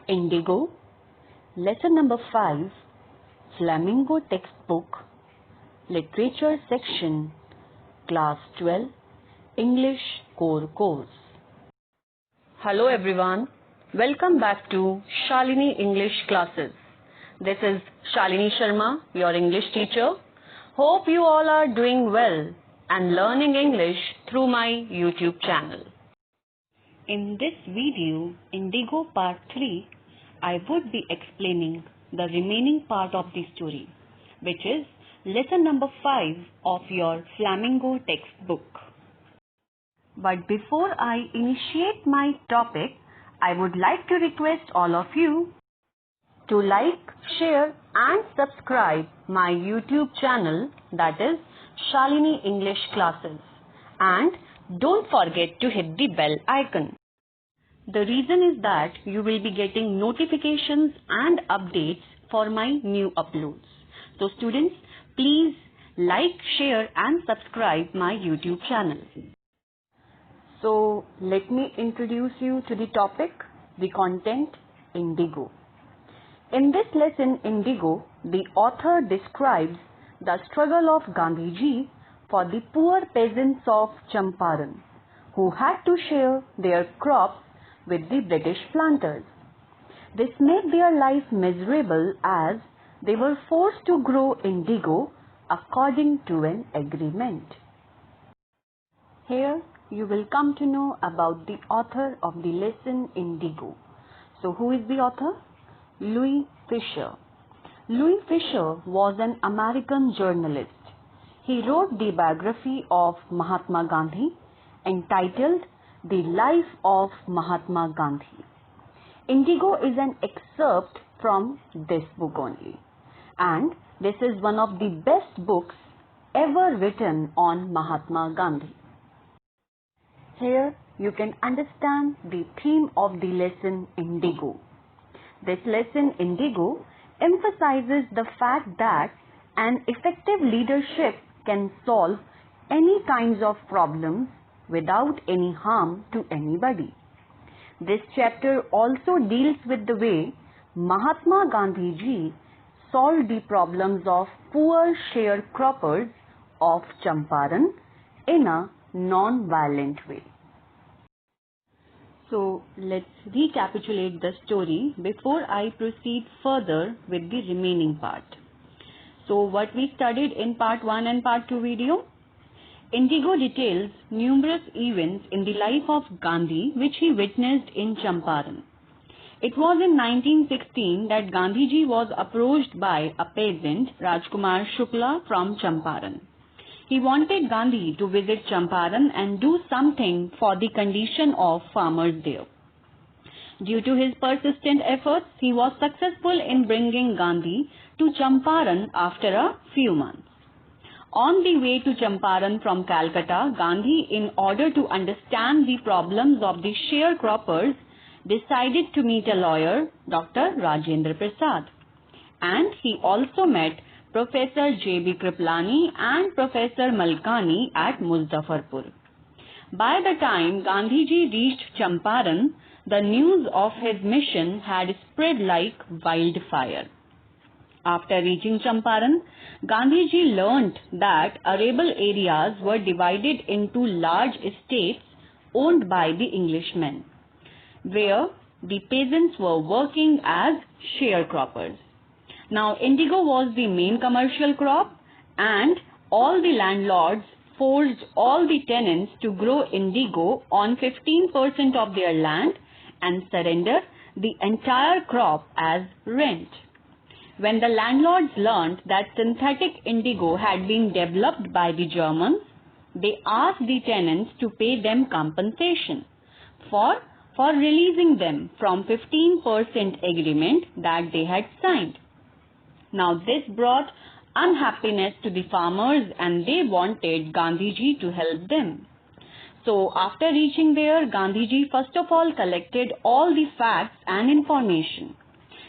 Indigo, Lesson number 5, Flamingo Textbook, Literature Section, Class 12, English Core Course. Hello everyone, welcome back to Shalini English Classes. This is Shalini Sharma, your English teacher. Hope you all are doing well and learning English through my YouTube channel. In this video, Indigo Part 3, I would be explaining the remaining part of the story, which is lesson number 5 of your Flamingo textbook. But before I initiate my topic, I would like to request all of you to like, share and subscribe my YouTube channel, that is Shalini English Classes, and don't forget to hit the bell icon. The reason is that you will be getting notifications and updates for my new uploads. So students, please like, share and subscribe my YouTube channel. So let me introduce you to the topic, the content, Indigo. In this lesson, Indigo, the author describes the struggle of Gandhiji for the poor peasants of Champaran, who had to share their crops with the British planters. This made their life miserable as they were forced to grow indigo according to an agreement. Here you will come to know about the author of the lesson Indigo. So who is the author? Louis Fisher. Louis Fisher was an American journalist. He wrote the biography of Mahatma Gandhi entitled The Life of Mahatma Gandhi. Indigo is an excerpt from this book only, and this is one of the best books ever written on Mahatma Gandhi. Here you can understand the theme of the lesson Indigo. This lesson Indigo emphasizes the fact that an effective leadership can solve any kinds of problems without any harm to anybody. This chapter also deals with the way Mahatma Gandhi ji solved the problems of poor sharecroppers of Champaran in a non-violent way. So let's recapitulate the story before I proceed further with the remaining part. So what we studied in part 1 and part 2 video? Indigo details numerous events in the life of Gandhi which he witnessed in Champaran. It was in 1916 that Gandhiji was approached by a peasant, Rajkumar Shukla from Champaran. He wanted Gandhi to visit Champaran and do something for the condition of farmers there. Due to his persistent efforts, he was successful in bringing Gandhi to Champaran after a few months. On the way to Champaran from Calcutta, Gandhi, in order to understand the problems of the sharecroppers, decided to meet a lawyer, Dr. Rajendra Prasad. And he also met Professor J.B. Kriplani and Professor Malkani at Muzaffarpur. By the time Gandhiji reached Champaran, the news of his mission had spread like wildfire. After reaching Champaran, Gandhiji learnt that arable areas were divided into large estates owned by the Englishmen, where the peasants were working as sharecroppers. Now, indigo was the main commercial crop, and all the landlords forced all the tenants to grow indigo on 15% of their land and surrender the entire crop as rent. When the landlords learned that synthetic indigo had been developed by the Germans, they asked the tenants to pay them compensation for releasing them from 15% agreement that they had signed. Now this brought unhappiness to the farmers and they wanted Gandhiji to help them. So after reaching there, Gandhiji first of all collected all the facts and information.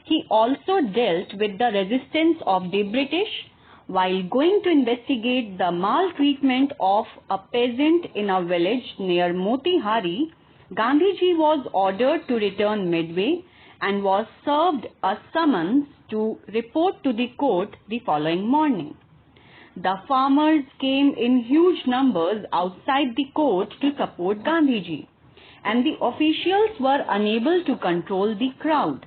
He also dealt with the resistance of the British. While going to investigate the maltreatment of a peasant in a village near Motihari, Gandhiji was ordered to return midway and was served a summons to report to the court the following morning. The farmers came in huge numbers outside the court to support Gandhiji, and the officials were unable to control the crowd.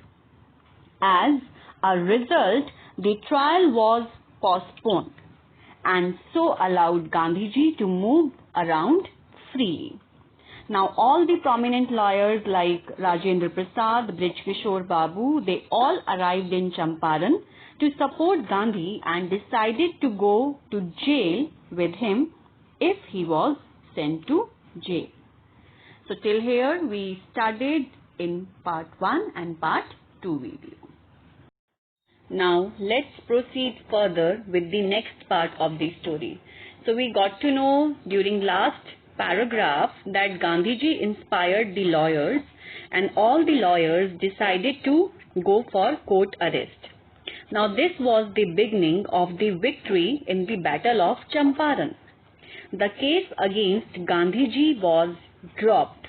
As a result, the trial was postponed and so allowed Gandhiji to move around freely. Now all the prominent lawyers like Rajendra Prasad, Brij Kishore Babu, they all arrived in Champaran to support Gandhi and decided to go to jail with him if he was sent to jail. So till here we studied in part 1 and part 2 video. Now let's proceed further with the next part of the story. So we got to know during last paragraph that Gandhiji inspired the lawyers and all the lawyers decided to go for court arrest. Now this was the beginning of the victory in the Battle of Champaran. The case against Gandhiji was dropped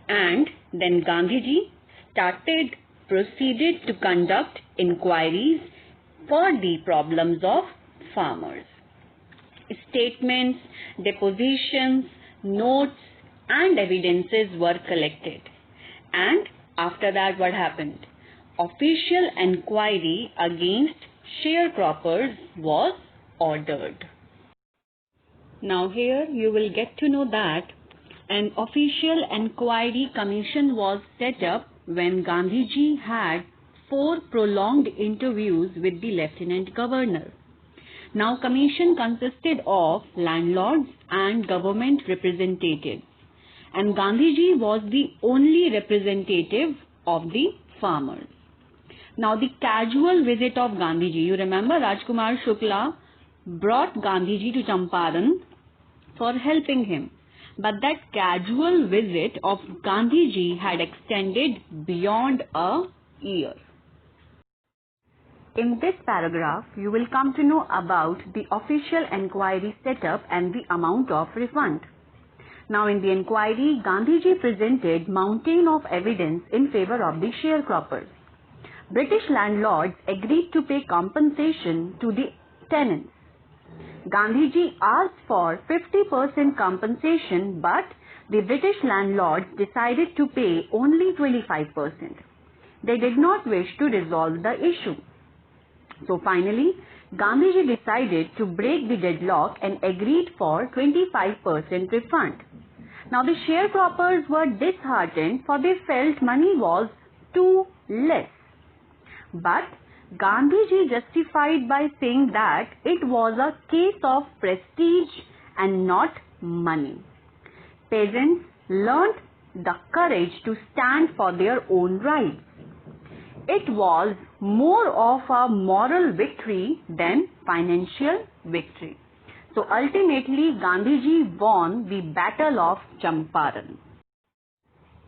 and then Gandhiji proceeded to conduct inquiries for the problems of farmers. Statements, depositions, notes and evidences were collected. And after that what happened? Official inquiry against sharecroppers was ordered. Now here you will get to know that an official inquiry commission was set up when Gandhiji had 4 prolonged interviews with the Lieutenant Governor. Now commission consisted of landlords and government representatives, and Gandhiji was the only representative of the farmers. Now the casual visit of Gandhiji, you remember Rajkumar Shukla brought Gandhiji to Champaran for helping him. But that casual visit of Gandhiji had extended beyond a year. In this paragraph, you will come to know about the official inquiry setup and the amount of refund. Now in the inquiry, Gandhiji presented mountain of evidence in favor of the sharecroppers. British landlords agreed to pay compensation to the tenants. Gandhiji asked for 50% compensation, but the British landlords decided to pay only 25%. They did not wish to resolve the issue. So finally, Gandhiji decided to break the deadlock and agreed for 25% refund. Now the sharecroppers were disheartened, for they felt money was too less. But Gandhiji justified by saying that it was a case of prestige and not money. Peasants learnt the courage to stand for their own rights. It was more of a moral victory than financial victory. So ultimately Gandhiji won the Battle of Champaran.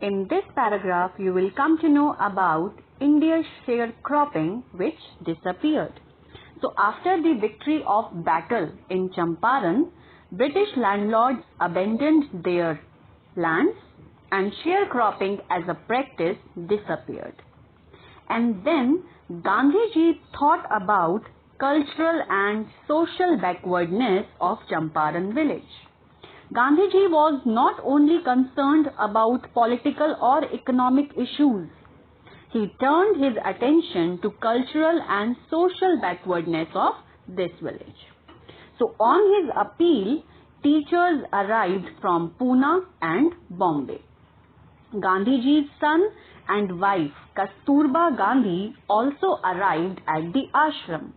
In this paragraph you will come to know about India's sharecropping, which disappeared. So after the victory of battle in Champaran, British landlords abandoned their lands and sharecropping as a practice disappeared. And then Gandhiji thought about cultural and social backwardness of Champaran village. Gandhiji was not only concerned about political or economic issues. He turned his attention to cultural and social backwardness of this village. So on his appeal, teachers arrived from Pune and Bombay. Gandhiji's son and wife Kasturba Gandhi also arrived at the ashram.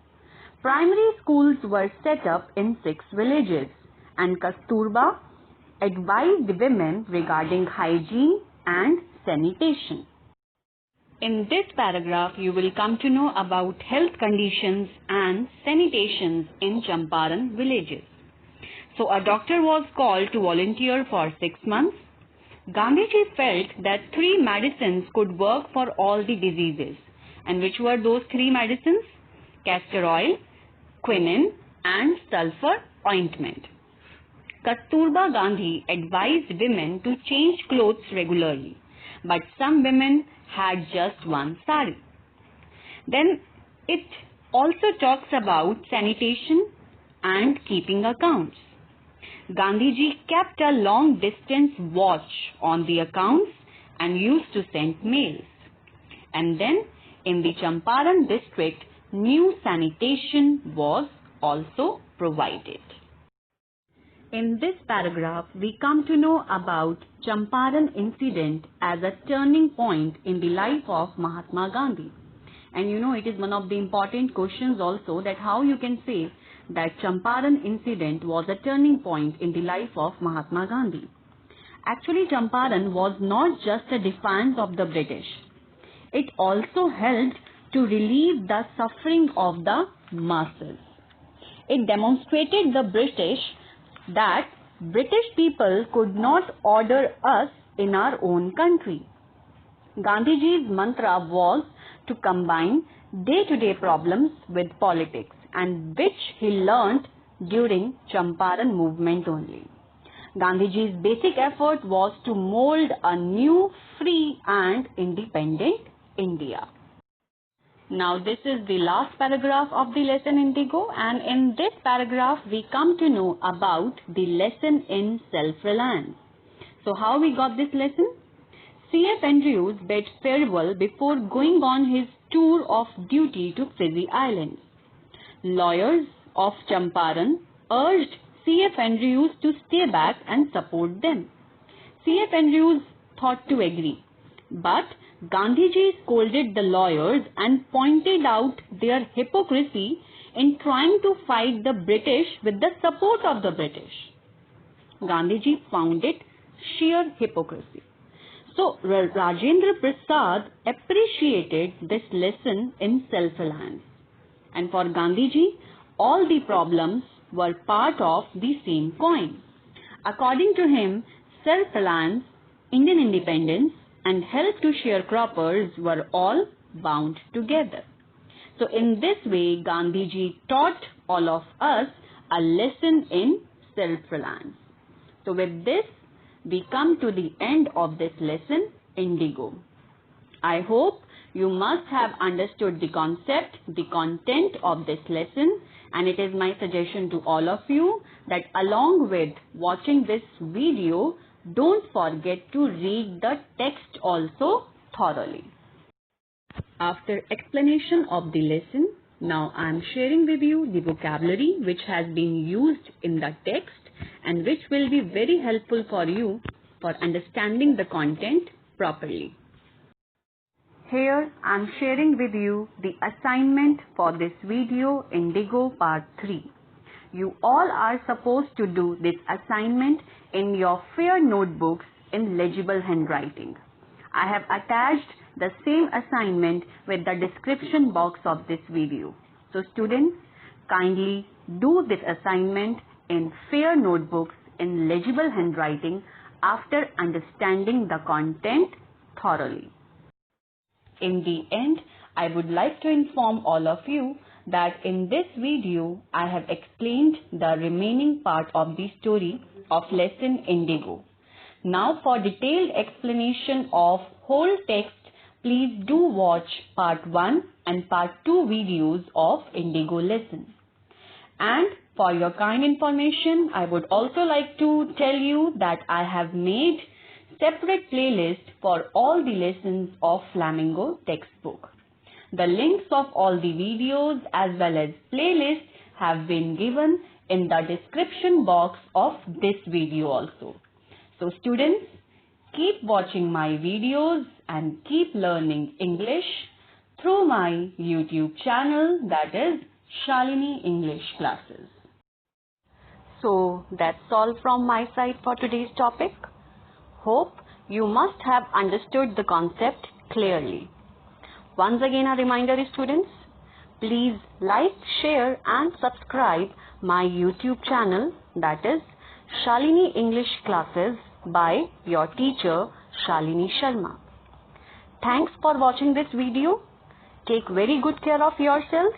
Primary schools were set up in 6 villages, and Kasturba advised women regarding hygiene and sanitation. In this paragraph, you will come to know about health conditions and sanitations in Champaran villages. So a doctor was called to volunteer for 6 months. Gandhiji felt that 3 medicines could work for all the diseases. And which were those 3 medicines? Castor oil, quinine and sulfur ointment. Kasturba Gandhi advised women to change clothes regularly. but some women had just one sari. Then it also talks about sanitation and keeping accounts. Gandhiji kept a long distance watch on the accounts and used to send mails. And then in the Champaran district, new sanitation was also provided. In this paragraph, we come to know about Champaran incident as a turning point in the life of Mahatma Gandhi. And it is one of the important questions also, that how you can say that Champaran incident was a turning point in the life of Mahatma Gandhi. Actually, Champaran was not just a defiance of the British. It also helped to relieve the suffering of the masses. It demonstrated the British that British people could not order us in our own country. Gandhiji's mantra was to combine day-to-day problems with politics, and which he learnt during Champaran movement only. Gandhiji's basic effort was to mold a new, free and independent India. Now this is the last paragraph of the lesson Indigo, and in this paragraph we come to know about the lesson in self-reliance. So how we got this lesson? C.F. Andrews bade farewell before going on his tour of duty to Fiji Islands. Lawyers of Champaran urged C.F. Andrews to stay back and support them. C.F. Andrews thought to agree, but Gandhiji scolded the lawyers and pointed out their hypocrisy in trying to fight the British with the support of the British. Gandhiji found it sheer hypocrisy. So Rajendra Prasad appreciated this lesson in self-reliance. And for Gandhiji, all the problems were part of the same coin. According to him, self-reliance, Indian independence and help to sharecroppers were all bound together. So in this way, Gandhiji taught all of us a lesson in self-reliance. So with this, we come to the end of this lesson, Indigo. I hope you must have understood the concept, the content of this lesson, and it is my suggestion to all of you that along with watching this video, don't forget to read the text also thoroughly. After explanation of the lesson, now I am sharing with you the vocabulary which has been used in the text and which will be very helpful for you for understanding the content properly. Here I am sharing with you the assignment for this video Indigo Part 3. You all are supposed to do this assignment in your fair notebooks in legible handwriting. I have attached the same assignment with the description box of this video. So students, kindly do this assignment in fair notebooks in legible handwriting after understanding the content thoroughly. In the end, I would like to inform all of you that in this video, I have explained the remaining part of the story of lesson Indigo. Now for detailed explanation of whole text, please do watch part 1 and part 2 videos of Indigo lesson. And for your kind information, I would also like to tell you that I have made separate playlist for all the lessons of Flamingo textbook. The links of all the videos as well as playlists have been given in the description box of this video also. So students, keep watching my videos and keep learning English through my YouTube channel, that is Shalini English Classes. So that's all from my side for today's topic. Hope you must have understood the concept clearly. Once again a reminder students, please like, share and subscribe my YouTube channel, that is Shalini English Classes by your teacher Shalini Sharma. Thanks for watching this video. Take very good care of yourselves.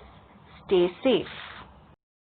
Stay safe.